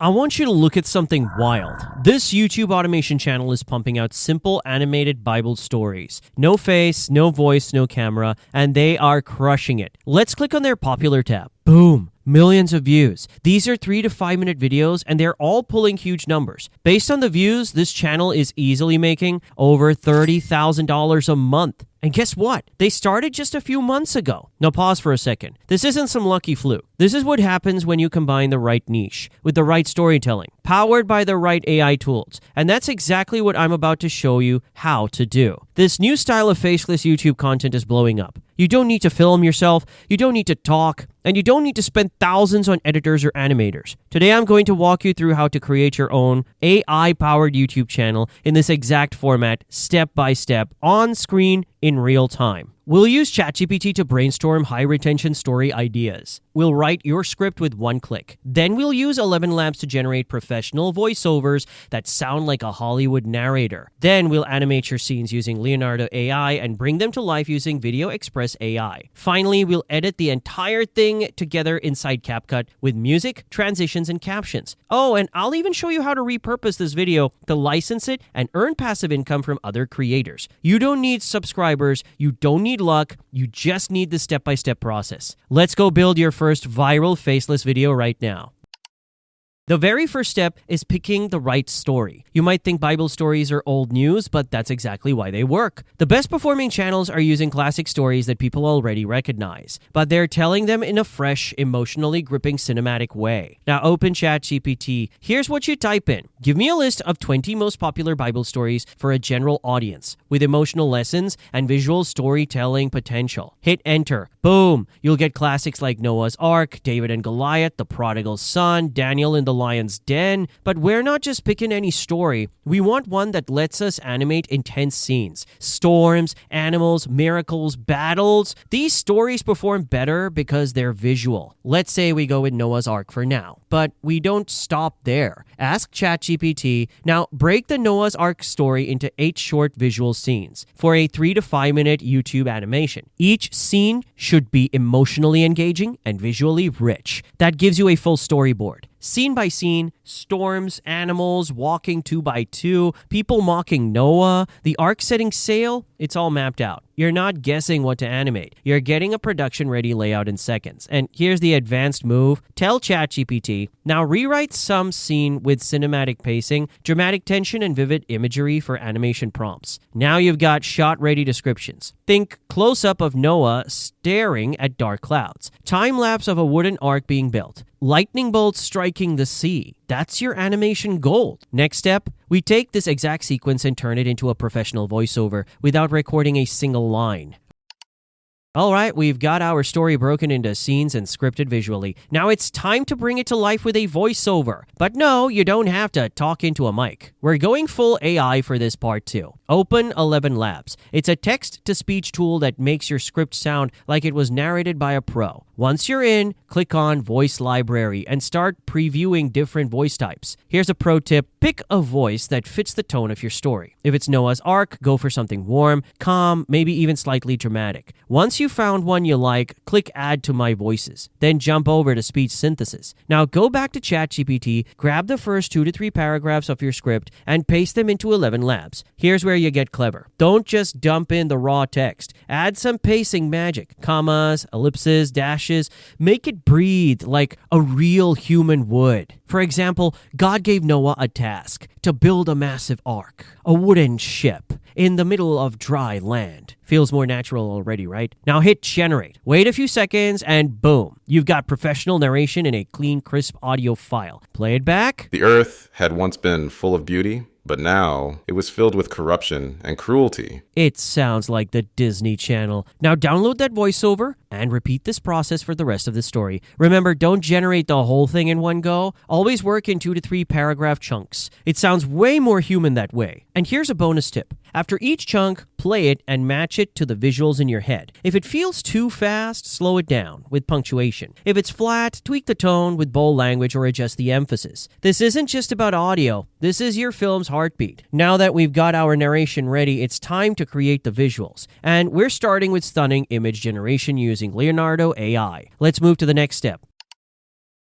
I want you to look at something wild. This YouTube automation channel is pumping out simple animated Bible stories. No face, no voice, no camera, and they are crushing it. Let's click on their popular tab. Boom. Millions of views. These are 3 to 5 minute videos and they're all pulling huge numbers. Based on the views, this channel is easily making over $30,000 a month. And guess what? They started just a few months ago. Now pause for a second. This isn't some lucky fluke. This is what happens when you combine the right niche with the right storytelling, powered by the right AI tools. And that's exactly what I'm about to show you how to do. This new style of faceless YouTube content is blowing up. You don't need to film yourself, you don't need to talk, and you don't need to spend thousands on editors or animators. Today I'm going to walk you through how to create your own AI-powered YouTube channel in this exact format, step by step, on screen, in real time. We'll use ChatGPT to brainstorm high-retention story ideas. We'll write your script with one click. Then we'll use 11 Labs to generate professional voiceovers that sound like a Hollywood narrator. Then we'll animate your scenes using Leonardo AI and bring them to life using Video Express AI. Finally, we'll edit the entire thing together inside CapCut with music, transitions, and captions. Oh, and I'll even show you how to repurpose this video to license it and earn passive income from other creators. You don't need subscribers, you don't need luck, you just need the step-by-step process. Let's go build your first viral faceless video right now. The very first step is picking the right story. You might think Bible stories are old news, but that's exactly why they work. The best performing channels are using classic stories that people already recognize, but they're telling them in a fresh, emotionally gripping cinematic way. Now open ChatGPT. Here's what you type in. Give me a list of 20 most popular Bible stories for a general audience with emotional lessons and visual storytelling potential. Hit enter. Boom. You'll get classics like Noah's Ark, David and Goliath, The Prodigal Son, Daniel in the Lion's Den. But we're not just picking any story. We want one that lets us animate intense scenes. Storms, animals, miracles, battles. These stories perform better because they're visual. Let's say we go with Noah's Ark for now. But we don't stop there. Ask ChatGPT, now break the Noah's Ark story into 8 short visual scenes for a 3 to 5 minute YouTube animation. Each scene should be emotionally engaging and visually rich. That gives you a full storyboard. Scene by scene, storms, animals, walking 2 by 2, people mocking Noah, the ark setting sail, it's all mapped out. You're not guessing what to animate. You're getting a production-ready layout in seconds. And here's the advanced move. Tell ChatGPT, now rewrite some scene with cinematic pacing, dramatic tension, and vivid imagery for animation prompts. Now you've got shot-ready descriptions. Think close-up of Noah staring at dark clouds. Time-lapse of a wooden ark being built. Lightning bolts striking the sea. That's your animation gold. Next step, we take this exact sequence and turn it into a professional voiceover without recording a single line. All right, we've got our story broken into scenes and scripted visually. Now it's time to bring it to life with a voiceover. But no, you don't have to talk into a mic. We're going full AI for this part too. Open 11 Labs. It's a text-to-speech tool that makes your script sound like it was narrated by a pro. Once you're in, click on Voice Library and start previewing different voice types. Here's a pro tip. Pick a voice that fits the tone of your story. If it's Noah's Ark, go for something warm, calm, maybe even slightly dramatic. Once you found one you like, click Add to My Voices. Then jump over to Speech Synthesis. Now go back to ChatGPT, grab the first 2 to 3 paragraphs of your script, and paste them into 11 Labs. Here's where you get clever. Don't just dump in the raw text. Add some pacing magic. Commas, ellipses, dashes. Make it breathe like a real human would. For example, God gave Noah a task to build a massive ark, a wooden ship, in the middle of dry land. Feels more natural already, right? Now hit generate. Wait a few seconds and boom, you've got professional narration in a clean, crisp audio file. Play it back. The earth had once been full of beauty, but now it was filled with corruption and cruelty. It sounds like the Disney Channel. Now download that voiceover and repeat this process for the rest of the story. Remember, don't generate the whole thing in one go. Always work in 2 to 3 paragraph chunks. It sounds way more human that way. And here's a bonus tip. After each chunk, play it and match it to the visuals in your head. If it feels too fast, slow it down with punctuation. If it's flat, tweak the tone with bold language or adjust the emphasis. This isn't just about audio. This is your film's heartbeat. Now that we've got our narration ready, it's time to create the visuals. And we're starting with stunning image generation using Leonardo AI. Let's move to the next step.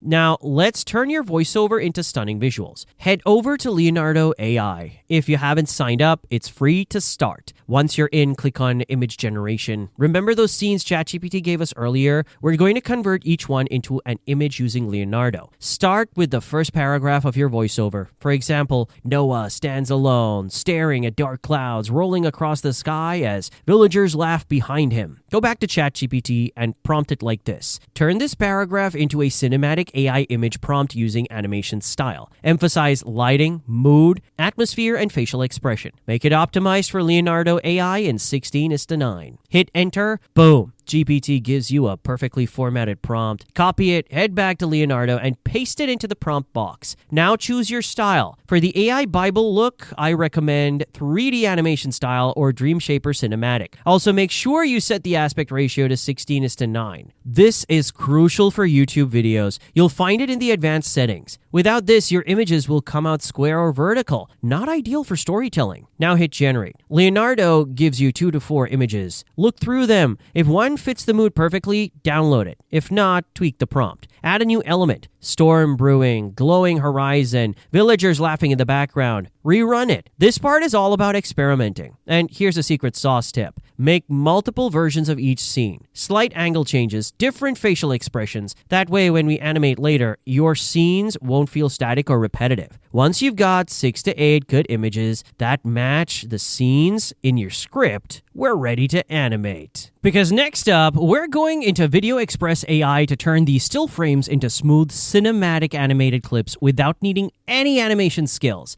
Now, let's turn your voiceover into stunning visuals. Head over to Leonardo AI. If you haven't signed up, it's free to start. Once you're in, click on Image Generation. Remember those scenes ChatGPT gave us earlier? We're going to convert each one into an image using Leonardo. Start with the first paragraph of your voiceover. For example, Noah stands alone, staring at dark clouds rolling across the sky as villagers laugh behind him. Go back to ChatGPT and prompt it like this. Turn this paragraph into a cinematic AI image prompt using animation style. Emphasize lighting, mood, atmosphere, and facial expression. Make it optimized for Leonardo AI in 16:9. Hit enter, boom. GPT gives you a perfectly formatted prompt. Copy it, head back to Leonardo, and paste it into the prompt box. Now choose your style. For the AI Bible look, I recommend 3D animation style or Dreamshaper cinematic. Also, make sure you set the aspect ratio to 16:9. This is crucial for YouTube videos. You'll find it in the advanced settings. Without this, your images will come out square or vertical. Not ideal for storytelling. Now hit generate. Leonardo gives you 2 to 4 images. Look through them. If one fits the mood perfectly, download it. If not, tweak the prompt. Add a new element. Storm brewing, glowing horizon, villagers laughing in the background. Rerun it. This part is all about experimenting. And here's a secret sauce tip. Make multiple versions of each scene. Slight angle changes, different facial expressions. That way, when we animate later, your scenes won't feel static or repetitive. Once you've got 6 to 8 good images that match the scenes in your script, we're ready to animate. Because next up, we're going into Video Express AI to turn these still frames into smooth cinematic animated clips without needing any animation skills.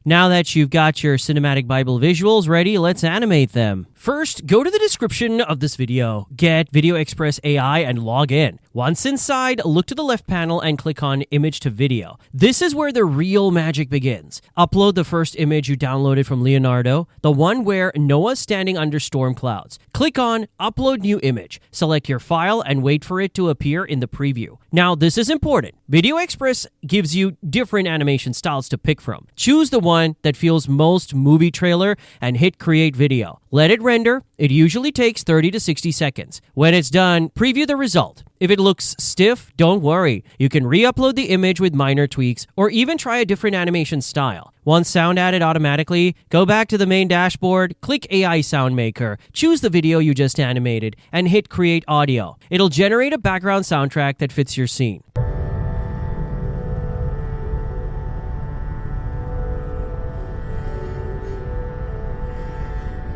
Now that you've got your cinematic Bible visuals ready, let's animate them. First, go to the description of this video, get Video Express AI, and log in. Once inside, look to the left panel and click on Image to Video. This is where the real magic begins. Upload the first image you downloaded from Leonardo, the one where Noah's standing under storm clouds. Click on Upload New Image. Select your file and wait for it to appear in the preview. Now, this is important. Video Express gives you different animation styles to pick from. Choose the one that feels most movie trailer and hit Create Video. Let it render. It usually takes 30 to 60 seconds. When it's done, preview the result. If it looks stiff, don't worry. You can re-upload the image with minor tweaks or even try a different animation style. Once sound added automatically, go back to the main dashboard, click AI Sound Maker, choose the video you just animated, and hit Create Audio. It'll generate a background soundtrack that fits your scene.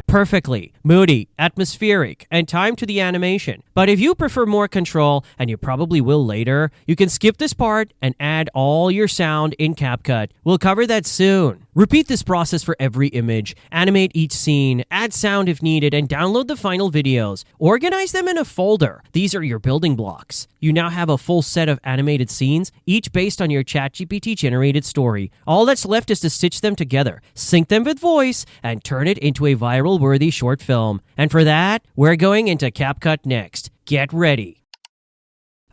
Perfectly, moody, atmospheric, and time to the animation. But if you prefer more control, and you probably will later, you can skip this part and add all your sound in CapCut. We'll cover that soon. Repeat this process for every image, animate each scene, add sound if needed, and download the final videos. Organize them in a folder. These are your building blocks. You now have a full set of animated scenes, each based on your ChatGPT generated story. All that's left is to stitch them together, sync them with voice, and turn it into a viral-worthy short film. And for that, we're going into CapCut next. Get ready.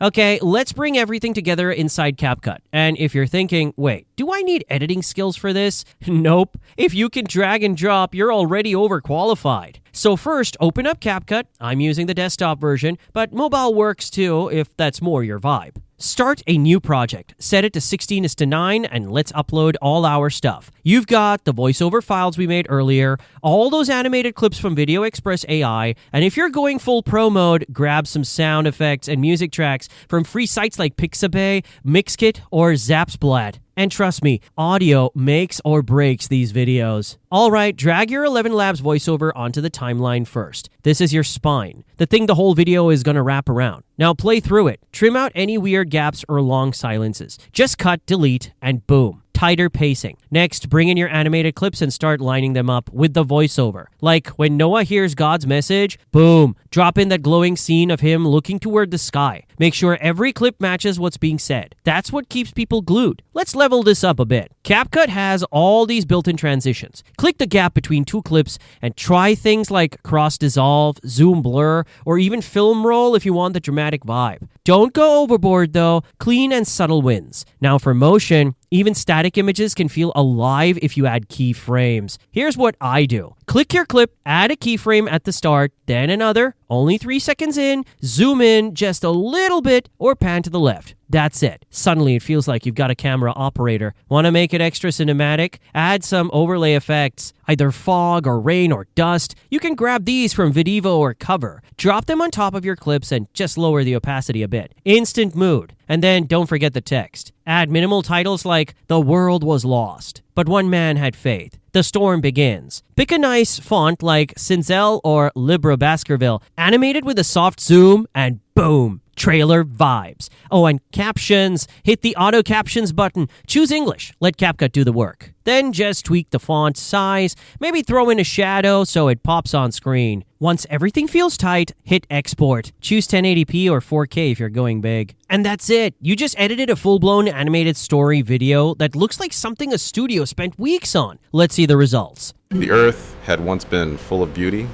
Okay, let's bring everything together inside CapCut. And if you're thinking, wait, do I need editing skills for this? Nope. If you can drag and drop, you're already overqualified. So first, open up CapCut. I'm using the desktop version, but mobile works too if that's more your vibe. Start a new project. Set it to 16:9 and let's upload all our stuff. You've got the voiceover files we made earlier, all those animated clips from Video Express AI, and if you're going full pro mode, grab some sound effects and music tracks from free sites like Pixabay, Mixkit, or Zapsplat. And trust me, audio makes or breaks these videos. All right, drag your 11 Labs voiceover onto the timeline first. This is your spine, the thing the whole video is going to wrap around. Now play through it. Trim out any weird gaps or long silences. Just cut, delete, and boom. Tighter pacing. Next, bring in your animated clips and start lining them up with the voiceover. Like when Noah hears God's message, boom, drop in that glowing scene of him looking toward the sky. Make sure every clip matches what's being said. That's what keeps people glued. Let's level this up a bit. CapCut has all these built-in transitions. Click the gap between two clips and try things like cross dissolve, zoom blur, or even film roll if you want the dramatic vibe. Don't go overboard though. Clean and subtle wins. Now for motion, even static images can feel alive if you add keyframes. Here's what I do. Click your clip, add a keyframe at the start, then another, only 3 seconds in, zoom in just a little bit, or pan to the left. That's it. Suddenly it feels like you've got a camera operator. Want to make it extra cinematic? Add some overlay effects, either fog or rain or dust. You can grab these from Videvo or Cover. Drop them on top of your clips and just lower the opacity a bit. Instant mood. And then don't forget the text. Add minimal titles like "The world was lost, but one man had faith. The storm begins." Pick a nice font like Cinzel or Libra Baskerville, animated with a soft zoom, and boom, trailer vibes. Oh, and captions. Hit the auto captions button. Choose English. Let CapCut do the work. Then just tweak the font size. Maybe throw in a shadow so it pops on screen. Once everything feels tight, hit export. Choose 1080p or 4K if you're going big. And that's it. You just edited a full-blown animated story video that looks like something a studio spent weeks on. Let's see the results. The earth had once been full of beauty,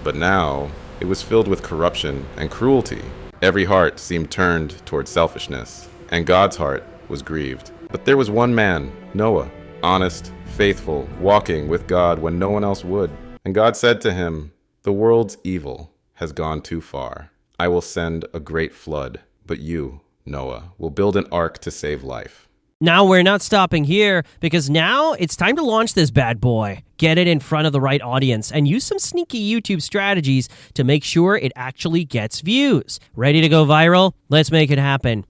but now it was filled with corruption and cruelty. Every heart seemed turned toward selfishness, and God's heart was grieved. But there was one man, Noah, honest, faithful, walking with God when no one else would. And God said to him, "The world's evil has gone too far. I will send a great flood, but you, Noah, will build an ark to save life." Now we're not stopping here, because now it's time to launch this bad boy. Get it in front of the right audience and use some sneaky YouTube strategies to make sure it actually gets views. Ready to go viral? Let's make it happen.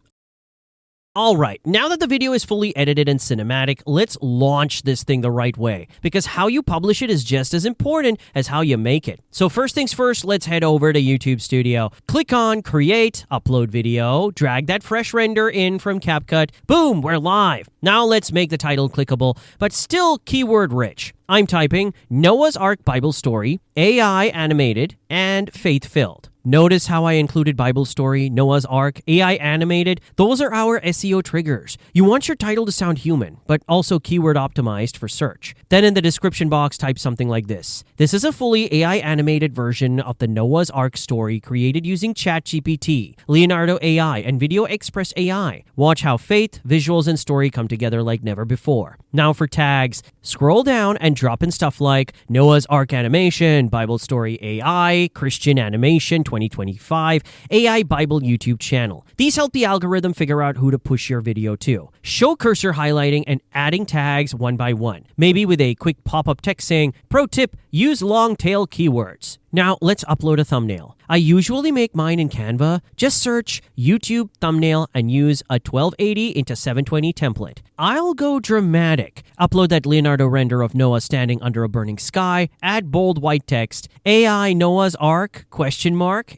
All right, now that the video is fully edited and cinematic, let's launch this thing the right way, because how you publish it is just as important as how you make it. So first things first, let's head over to YouTube Studio. Click on Create, Upload Video, drag that fresh render in from CapCut. Boom, we're live. Now let's make the title clickable, but still keyword rich. I'm typing Noah's Ark Bible Story, AI Animated, and Faith-Filled. Notice how I included Bible story, Noah's Ark, AI animated. Those are our SEO triggers. You want your title to sound human, but also keyword optimized for search. Then in the description box, type something like this. This is a fully AI animated version of the Noah's Ark story created using ChatGPT, Leonardo AI, and Video Express AI. Watch how faith, visuals, and story come together like never before. Now for tags, scroll down and drop in stuff like Noah's Ark animation, Bible story AI, Christian animation 2025, AI Bible YouTube channel. These help the algorithm figure out who to push your video to. Show cursor highlighting and adding tags one by one, maybe with a quick pop-up text saying, "Pro tip, use long tail keywords." Now let's upload a thumbnail. I usually make mine in Canva. Just search YouTube thumbnail and use a 1280 into 720 template. I'll go dramatic. Upload that Leonardo render of Noah standing under a burning sky. Add bold white text. AI Noah's Ark ?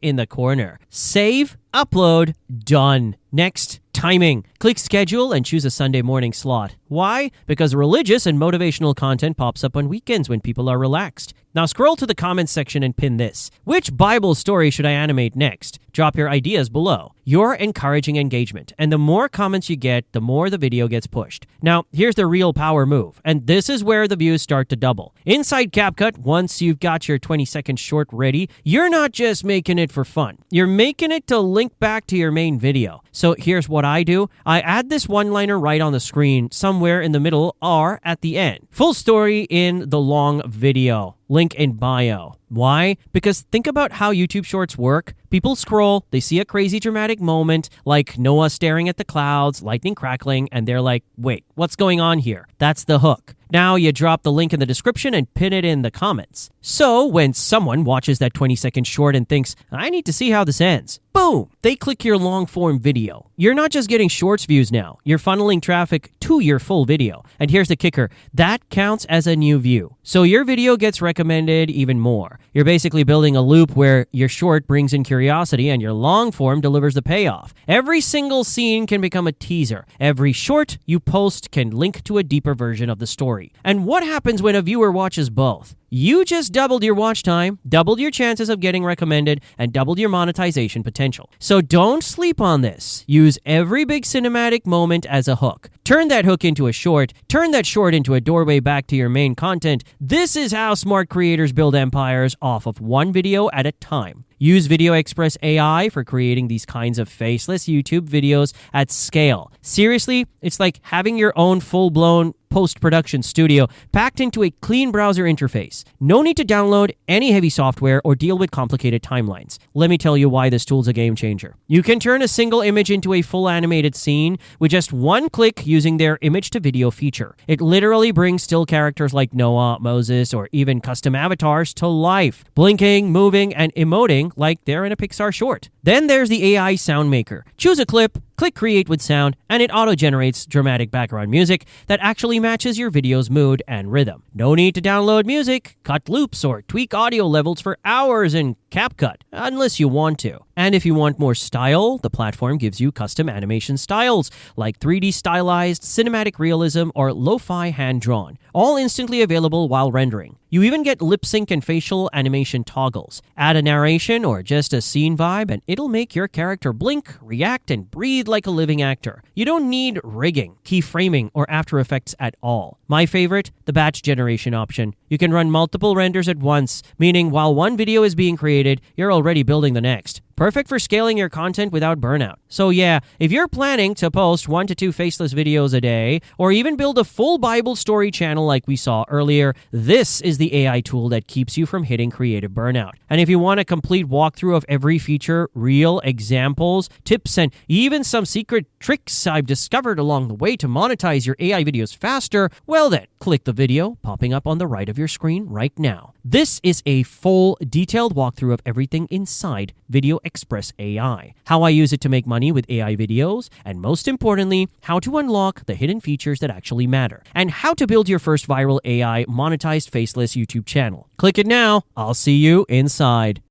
In the corner. Save, upload, done. Next, timing. Click schedule and choose a Sunday morning slot. Why? Because religious and motivational content pops up on weekends when people are relaxed. Now scroll to the comments section and pin this. Which Bible story should I animate next? Drop your ideas below. You're encouraging engagement, and the more comments you get, the more the video gets pushed. Now, here's the real power move, and this is where the views start to double. Inside CapCut, once you've got your 20-second short ready, you're not just making it for fun. You're making it to link back to your main video. So here's what I do. I add this one-liner right on the screen, somewhere in the middle or at the end. Full story in the long video. Link in bio. Why? Because think about how YouTube Shorts work. People scroll, they see a crazy dramatic moment, like Noah staring at the clouds, lightning crackling, and they're like, wait, what's going on here? That's the hook. Now you drop the link in the description and pin it in the comments. So when someone watches that 20-second short and thinks, I need to see how this ends, boom, they click your long-form video. You're not just getting shorts views now, you're funneling traffic to your full video. And here's the kicker, that counts as a new view. So your video gets recommended even more. You're basically building a loop where your short brings in curiosity and your long form delivers the payoff. Every single scene can become a teaser. Every short you post can link to a deeper version of the story. And what happens when a viewer watches both? You just doubled your watch time, doubled your chances of getting recommended, and doubled your monetization potential. So don't sleep on this. Use every big cinematic moment as a hook. Turn that hook into a short, turn that short into a doorway back to your main content. This is how smart creators build empires off of one video at a time. Use Video Express AI for creating these kinds of faceless YouTube videos at scale. Seriously, it's like having your own full-blown post-production studio packed into a clean browser interface. No need to download any heavy software or deal with complicated timelines. Let me tell you why this tool's a game changer. You can turn a single image into a full animated scene with just one click using their image to video feature. It literally brings still characters like Noah, Moses, or even custom avatars to life, blinking, moving, and emoting like they're in a Pixar short. Then there's the AI sound maker. Choose a clip, click create with sound, and it auto-generates dramatic background music that actually matches your video's mood and rhythm. No need to download music, cut loops, or tweak audio levels for hours in CapCut, unless you want to. And if you want more style, the platform gives you custom animation styles like 3D stylized, cinematic realism, or lo-fi hand-drawn, all instantly available while rendering. You even get lip sync and facial animation toggles. Add a narration or just a scene vibe, and it'll make your character blink, react, and breathe like a living actor. You don't need rigging, keyframing, or After Effects at all. My favorite, the batch generation option. You can run multiple renders at once, meaning while one video is being created, you're already building the next. Perfect for scaling your content without burnout. So yeah, if you're planning to post 1 to 2 faceless videos a day, or even build a full Bible story channel like we saw earlier, this is the AI tool that keeps you from hitting creative burnout. And if you want a complete walkthrough of every feature, real examples, tips, and even some secret tricks I've discovered along the way to monetize your AI videos faster, well then, click the video popping up on the right of your screen right now. This is a full, detailed walkthrough of everything inside Video Express AI, how I use it to make money with AI videos, and most importantly, how to unlock the hidden features that actually matter, and how to build your first viral AI monetized faceless YouTube channel. Click it now. I'll see you inside.